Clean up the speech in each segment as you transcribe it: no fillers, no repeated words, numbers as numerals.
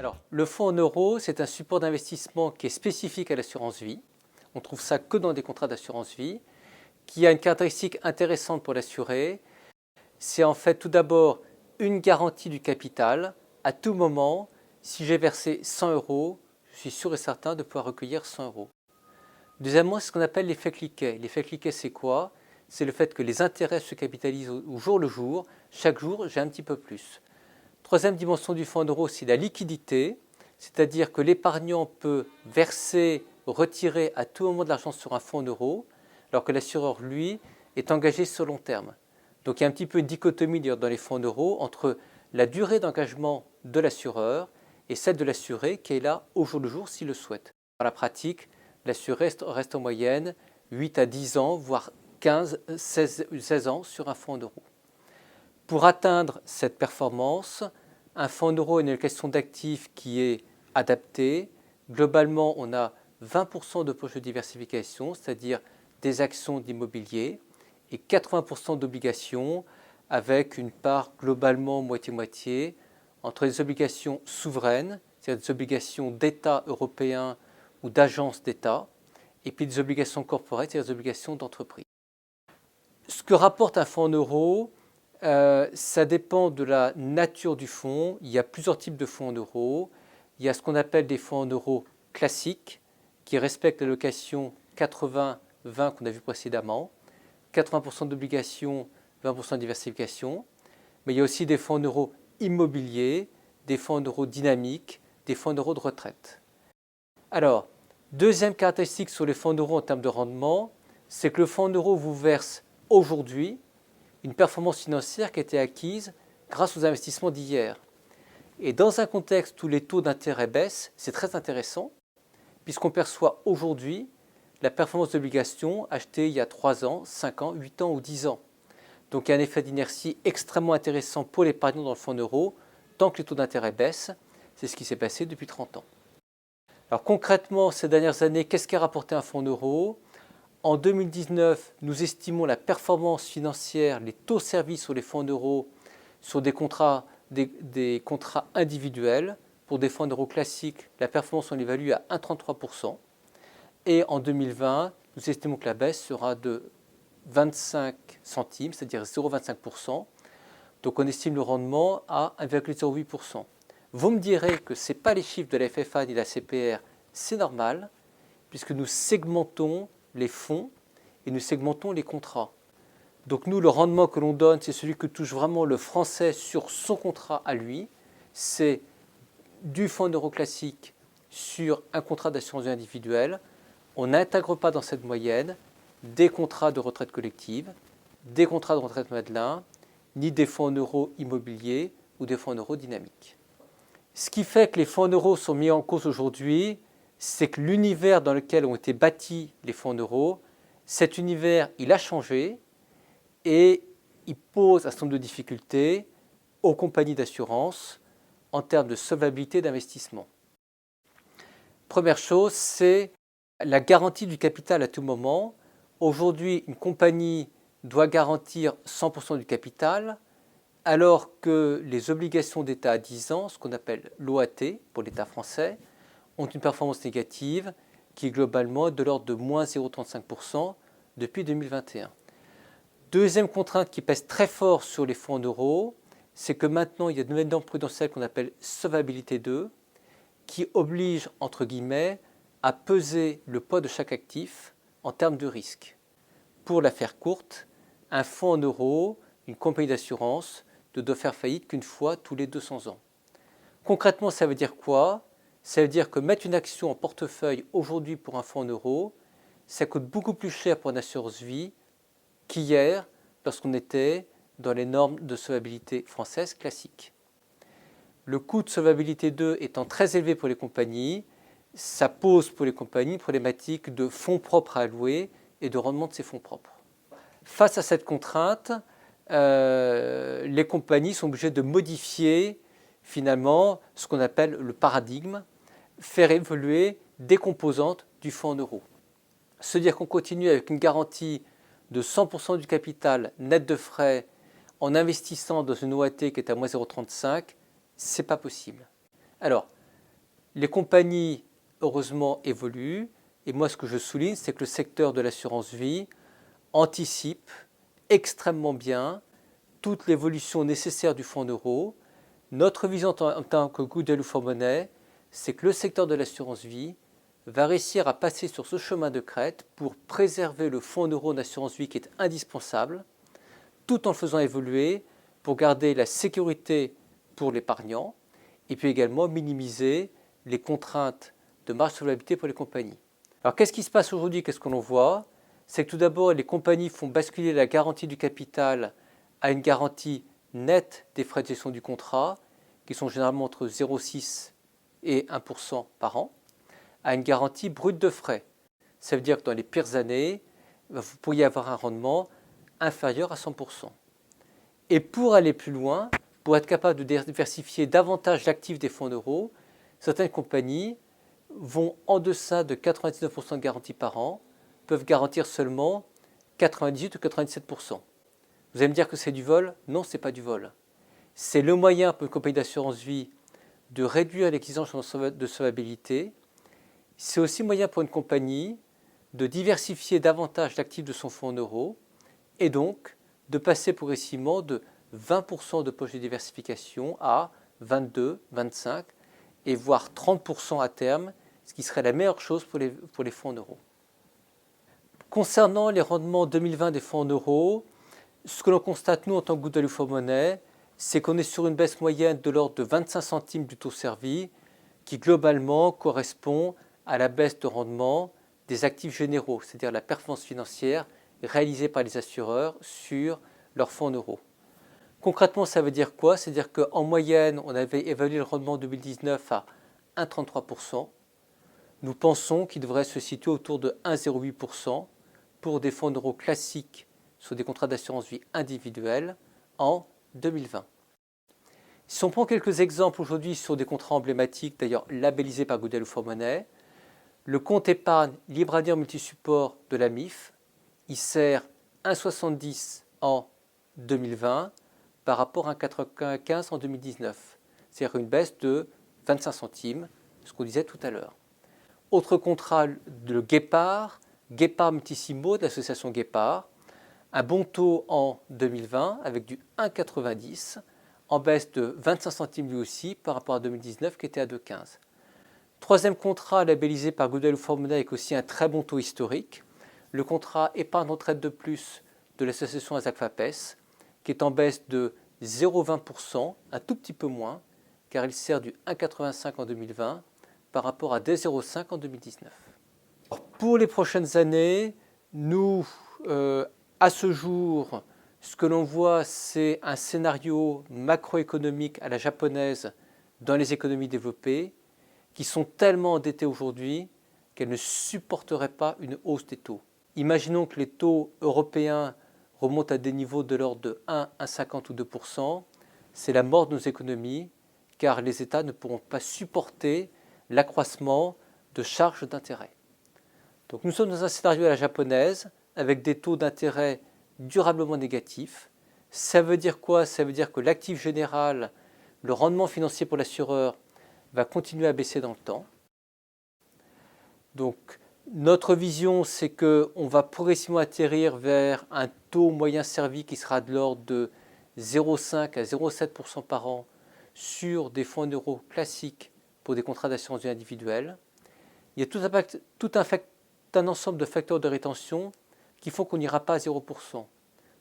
Alors, le fonds en euros, c'est un support d'investissement qui est spécifique à l'assurance vie. On trouve ça que dans des contrats d'assurance vie, qui a une caractéristique intéressante pour l'assuré. C'est en fait tout d'abord une garantie du capital. À tout moment, si j'ai versé 100 euros, je suis sûr et certain de pouvoir recueillir 100 euros. Deuxièmement, c'est ce qu'on appelle l'effet cliquet. L'effet cliquet, c'est quoi? C'est le fait que les intérêts se capitalisent au jour le jour. Chaque jour, j'ai un petit peu plus. Troisième dimension du fonds en euros, c'est la liquidité, c'est-à-dire que l'épargnant peut verser, retirer à tout moment de l'argent sur un fonds en euros, alors que l'assureur, lui, est engagé sur long terme. Donc il y a un petit peu une dichotomie dans les fonds en euros entre la durée d'engagement de l'assureur et celle de l'assuré qui est là au jour le jour s'il le souhaite. Dans la pratique, l'assuré reste en moyenne 8 à 10 ans, voire 15, 16 ans sur un fonds en euros. Pour atteindre cette performance, un fonds en euros a une allocation d'actifs qui est adaptée. Globalement, on a 20% de poches de diversification, c'est-à-dire des actions d'immobilier, et 80% d'obligations, avec une part globalement moitié-moitié entre les obligations souveraines, c'est-à-dire des obligations d'État européens ou d'agences d'État, et puis des obligations corporate, c'est-à-dire des obligations d'entreprise. Ce que rapporte un fonds en euros, ça dépend de la nature du fonds. Il y a plusieurs types de fonds en euros. Il y a ce qu'on appelle des fonds en euros classiques, qui respectent l'allocation 80-20 qu'on a vu précédemment. 80% d'obligations, 20% de diversification. Mais il y a aussi des fonds en euros immobiliers, des fonds en euros dynamiques, des fonds en euros de retraite. Alors, deuxième caractéristique sur les fonds en euros en termes de rendement, c'est que le fonds en euros vous verse aujourd'hui une performance financière qui a été acquise grâce aux investissements d'hier. Et dans un contexte où les taux d'intérêt baissent, c'est très intéressant, puisqu'on perçoit aujourd'hui la performance d'obligations achetées il y a 3 ans, 5 ans, 8 ans ou 10 ans. Donc il y a un effet d'inertie extrêmement intéressant pour l'épargnant dans le fonds en euros, tant que les taux d'intérêt baissent. C'est ce qui s'est passé depuis 30 ans. Alors concrètement, ces dernières années, qu'est-ce qu'a rapporté un fonds en euros? En 2019, nous estimons la performance financière, les taux servis sur les fonds en euros sur des contrats individuels. Pour des fonds en euros classiques, la performance on l'évalue à 1,33%. Et en 2020, nous estimons que la baisse sera de 25 centimes, c'est-à-dire 0,25%. Donc on estime le rendement à 1,08%. Vous me direz que ce n'est pas les chiffres de la FFA ni de la CPR, c'est normal, puisque nous segmentons les fonds et nous segmentons les contrats. Donc nous, le rendement que l'on donne, c'est celui que touche vraiment le Français sur son contrat à lui. C'est du fonds en euros classique sur un contrat d'assurance vie individuelle. On n'intègre pas dans cette moyenne des contrats de retraite collective, des contrats de retraite Madelin, ni des fonds en euros immobiliers ou des fonds en euros dynamiques. Ce qui fait que les fonds en euros sont mis en cause aujourd'hui, c'est que l'univers dans lequel ont été bâtis les fonds en euros, cet univers, il a changé et il pose un certain nombre de difficultés aux compagnies d'assurance en termes de solvabilité d'investissement. Première chose, c'est la garantie du capital à tout moment. Aujourd'hui, une compagnie doit garantir 100% du capital, alors que les obligations d'État à 10 ans, ce qu'on appelle l'OAT pour l'État français, ont une performance négative qui est globalement de l'ordre de moins 0,35% depuis 2021. Deuxième contrainte qui pèse très fort sur les fonds en euros, c'est que maintenant il y a de nouvelles normes prudentielles qu'on appelle solvabilité 2, qui obligent, entre guillemets, à peser le poids de chaque actif en termes de risque. Pour la faire courte, un fonds en euros, une compagnie d'assurance, ne doit faire faillite qu'une fois tous les 200 ans. Concrètement, ça veut dire quoi? Ça veut dire que mettre une action en portefeuille aujourd'hui pour un fonds en euros, ça coûte beaucoup plus cher pour une assurance vie qu'hier lorsqu'on était dans les normes de solvabilité françaises classiques. Le coût de solvabilité 2 étant très élevé pour les compagnies, ça pose pour les compagnies une problématique de fonds propres à allouer et de rendement de ces fonds propres. Face à cette contrainte, les compagnies sont obligées de modifier finalement ce qu'on appelle le paradigme, faire évoluer des composantes du fonds en euros. Se dire qu'on continue avec une garantie de 100% du capital net de frais en investissant dans une OAT qui est à moins 0,35, c'est pas possible. Alors, Les compagnies, heureusement, évoluent. Et moi, ce que je souligne, c'est que le secteur de l'assurance vie anticipe extrêmement bien toute l'évolution nécessaire du fonds en euros. Notre vision en tant que Goodell ou Fonds-Monnaie, c'est que le secteur de l'assurance vie va réussir à passer sur ce chemin de crête pour préserver le fonds en euros d'assurance vie qui est indispensable, tout en le faisant évoluer pour garder la sécurité pour l'épargnant et puis également minimiser les contraintes de marge de solvabilité pour les compagnies. Alors qu'est-ce qui se passe aujourd'hui? Qu'est-ce que l'on voit? C'est que tout d'abord, les compagnies font basculer la garantie du capital à une garantie nette des frais de gestion du contrat, qui sont généralement entre 0,6 et 1% par an, à une garantie brute de frais. Ça veut dire que dans les pires années, vous pourriez avoir un rendement inférieur à 100%. Et pour aller plus loin, pour être capable de diversifier davantage l'actif des fonds en euros, certaines compagnies vont en deçà de 99% de garantie par an, peuvent garantir seulement 98 ou 97%. Vous allez me dire que c'est du vol? Non, ce n'est pas du vol. C'est le moyen pour une compagnie d'assurance vie de réduire l'exigence de solvabilité. C'est aussi le moyen pour une compagnie de diversifier davantage l'actif de son fonds en euros et donc de passer progressivement de 20% de poche de diversification à 22, 25 et voire 30% à terme, ce qui serait la meilleure chose pour les fonds en euros. Concernant les rendements 2020 des fonds en euros, ce que l'on constate nous en tant que Goodell ou Fonds-Monnaie, c'est qu'on est sur une baisse moyenne de l'ordre de 25 centimes du taux servi, qui globalement correspond à la baisse de rendement des actifs généraux, c'est-à-dire la performance financière réalisée par les assureurs sur leurs fonds en euros. Concrètement, ça veut dire quoi? C'est-à-dire qu'en moyenne, on avait évalué le rendement en 2019 à 1,33%. Nous pensons qu'il devrait se situer autour de 1,08% pour des fonds en euros classiques sur des contrats d'assurance vie individuels en 2020. Si on prend quelques exemples aujourd'hui sur des contrats emblématiques, d'ailleurs labellisés par Goodell ou Fonds-Monnaie, le compte épargne libre à dire multisupport de la MIF, il sert 1,70 en 2020 par rapport à 1,95 en 2019. C'est-à-dire une baisse de 25 centimes, ce qu'on disait tout à l'heure. Autre contrat de Guépard, Guépard Multissimo de l'association Guépard, un bon taux en 2020 avec du 1,90 en baisse de 25 centimes lui aussi par rapport à 2019 qui était à 2,15. Troisième contrat labellisé par Goodell ou Fonds-Monnaie avec aussi un très bon taux historique, le contrat épargne retraite de plus de l'association ASAC-FAPES qui est en baisse de 0,20%, un tout petit peu moins, car il sert du 1,85 en 2020 par rapport à 2,05 en 2019. Alors, pour les prochaines années, nous, à ce jour, ce que l'on voit, c'est un scénario macroéconomique à la japonaise dans les économies développées qui sont tellement endettées aujourd'hui qu'elles ne supporteraient pas une hausse des taux. Imaginons que les taux européens remontent à des niveaux de l'ordre de 1, 1,50 ou 2%. C'est la mort de nos économies car les États ne pourront pas supporter l'accroissement de charges d'intérêt. Donc nous sommes dans un scénario à la japonaise avec des taux d'intérêt durablement négatifs. Ça veut dire quoi? Ça veut dire que l'actif général, le rendement financier pour l'assureur, va continuer à baisser dans le temps. Donc notre vision, c'est qu'on va progressivement atterrir vers un taux moyen servi qui sera de l'ordre de 0,5 à 0,7% par an sur des fonds en euros classiques pour des contrats d'assurance vie individuelle. Il y a un ensemble de facteurs de rétention qui font qu'on n'ira pas à 0%.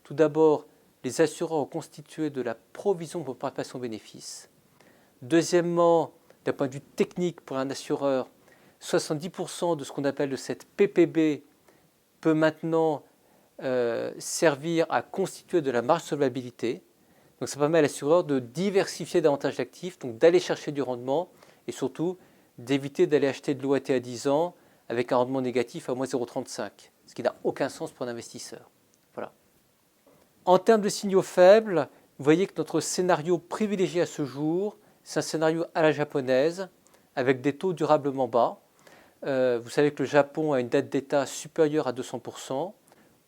Tout d'abord, les assureurs ont constitué de la provision pour participation bénéfice. Deuxièmement, d'un point de vue technique pour un assureur, 70% de ce qu'on appelle de cette PPB peut maintenant servir à constituer de la marge de solvabilité. Donc ça permet à l'assureur de diversifier davantage d'actifs, donc d'aller chercher du rendement et surtout d'éviter d'aller acheter de l'OAT à 10 ans avec un rendement négatif à moins 0,35, ce qui n'a aucun sens pour un investisseur. Voilà. En termes de signaux faibles, vous voyez que notre scénario privilégié à ce jour, c'est un scénario à la japonaise avec des taux durablement bas. Vous savez que le Japon a une dette d'État supérieure à 200%.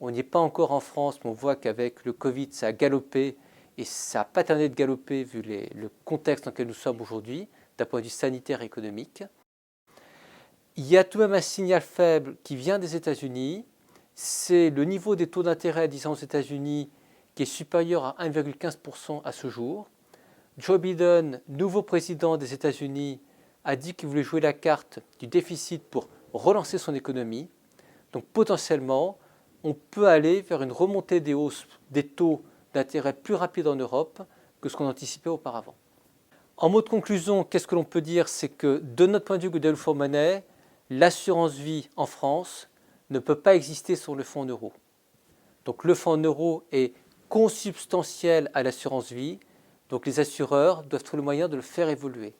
On n'y est pas encore en France, mais on voit qu'avec le Covid, ça a galopé et ça n'a pas terminé de galoper vu le contexte dans lequel nous sommes aujourd'hui. d'un point de vue sanitaire et économique. Il y a tout de même un signal faible qui vient des États-Unis, c'est le niveau des taux d'intérêt à 10 ans aux États-Unis qui est supérieur à 1,15% à ce jour. Joe Biden, nouveau président des États-Unis, a dit qu'il voulait jouer la carte du déficit pour relancer son économie. Donc potentiellement, on peut aller vers une remontée des hausses des taux d'intérêt plus rapide en Europe que ce qu'on anticipait auparavant. En mot de conclusion, qu'est-ce que l'on peut dire? C'est que de notre point de vue Gudell for Money, l'assurance vie en France ne peut pas exister sur le fonds euro. Donc le fonds euro est consubstantiel à l'assurance vie, donc les assureurs doivent trouver le moyen de le faire évoluer.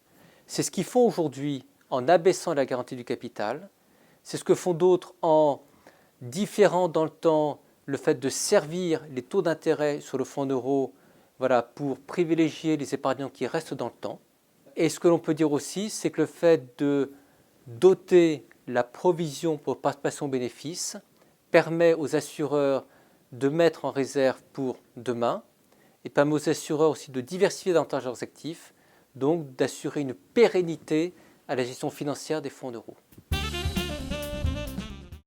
C'est ce qu'ils font aujourd'hui en abaissant la garantie du capital, c'est ce que font d'autres en différant dans le temps le fait de servir les taux d'intérêt sur le fonds euro pour privilégier les épargnants qui restent dans le temps. Et ce que l'on peut dire aussi, c'est que le fait de doter la provision pour participation aux bénéfices permet aux assureurs de mettre en réserve pour demain et permet aux assureurs aussi de diversifier davantage leurs actifs, donc d'assurer une pérennité à la gestion financière des fonds euro.